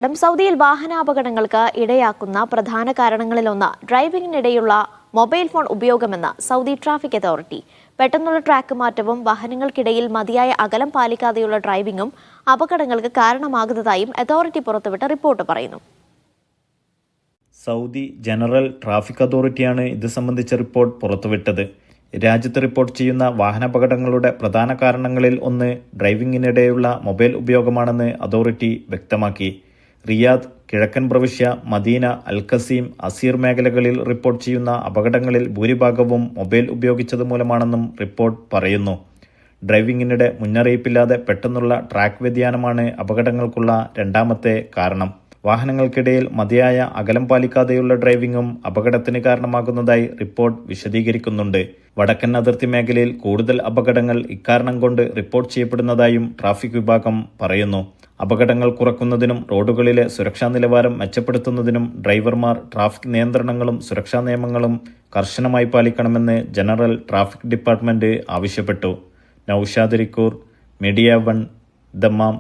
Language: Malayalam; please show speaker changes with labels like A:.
A: സൗദിയിൽ വാഹനാപകടങ്ങൾക്ക് ഇടയാക്കുന്ന പ്രധാന കാരണങ്ങളിലൊന്ന് ഡ്രൈവിംഗിനിടെയുള്ള മൊബൈൽ ഫോൺ ഉപയോഗമെന്ന് സൗദി ട്രാഫിക് അതോറിറ്റി. പെട്ടെന്നുള്ള ട്രാക്ക് മാറ്റവും വാഹനങ്ങൾക്കിടയിൽ മതിയായ അകലം പാലിക്കാതെയുള്ള ഡ്രൈവിംഗും അപകടങ്ങൾക്ക് കാരണമാകുന്നതായും അതോറിറ്റി പുറത്തുവിട്ട റിപ്പോർട്ട് പറയുന്നു.
B: സൗദി ജനറൽ ട്രാഫിക് അതോറിറ്റിയാണ് ഇത് സംബന്ധിച്ച റിപ്പോർട്ട് പുറത്തുവിട്ടത്. രാജ്യത്ത് റിപ്പോർട്ട് ചെയ്യുന്ന വാഹനാപകടങ്ങളുടെ പ്രധാന കാരണങ്ങളിൽ ഒന്ന് ഡ്രൈവിംഗിനിടെയുള്ള മൊബൈൽ ഉപയോഗമാണെന്ന് അതോറിറ്റി വ്യക്തമാക്കി. റിയാദ്, കിഴക്കൻ പ്രവിശ്യ, മദീന, അൽഖസീം, അസീർ മേഖലകളിൽ റിപ്പോർട്ട് ചെയ്യുന്ന അപകടങ്ങളിൽ ഭൂരിഭാഗവും മൊബൈൽ ഉപയോഗിച്ചത് മൂലമാണെന്നും റിപ്പോർട്ട് പറയുന്നു. ഡ്രൈവിംഗിനിടെ മുന്നറിയിപ്പില്ലാതെ പെട്ടെന്നുള്ള ട്രാക്ക് വ്യതിയാനമാണ് അപകടങ്ങൾക്കുള്ള രണ്ടാമത്തെ കാരണം. വാഹനങ്ങൾക്കിടയിൽ മതിയായ അകലം പാലിക്കാതെയുള്ള ഡ്രൈവിംഗും അപകടത്തിന് കാരണമാകുന്നതായി റിപ്പോർട്ട് വിശദീകരിക്കുന്നുണ്ട്. വടക്കൻ അതിർത്തി മേഖലയിൽ കൂടുതൽ അപകടങ്ങൾ ഇക്കാരണം കൊണ്ട് റിപ്പോർട്ട് ചെയ്യപ്പെടുന്നതായും ട്രാഫിക് വിഭാഗം പറയുന്നു. അപകടങ്ങൾ കുറയ്ക്കുന്നതിനും റോഡുകളിലെ സുരക്ഷാ നിലവാരം മെച്ചപ്പെടുത്തുന്നതിനും ഡ്രൈവർമാർ ട്രാഫിക് നിയന്ത്രണങ്ങളും സുരക്ഷാ നിയമങ്ങളും കർശനമായി പാലിക്കണമെന്ന് ജനറൽ ട്രാഫിക് ഡിപ്പാർട്ട്മെന്റ് ആവശ്യപ്പെട്ടു. Naushad Rikkur, media 1, Dammam.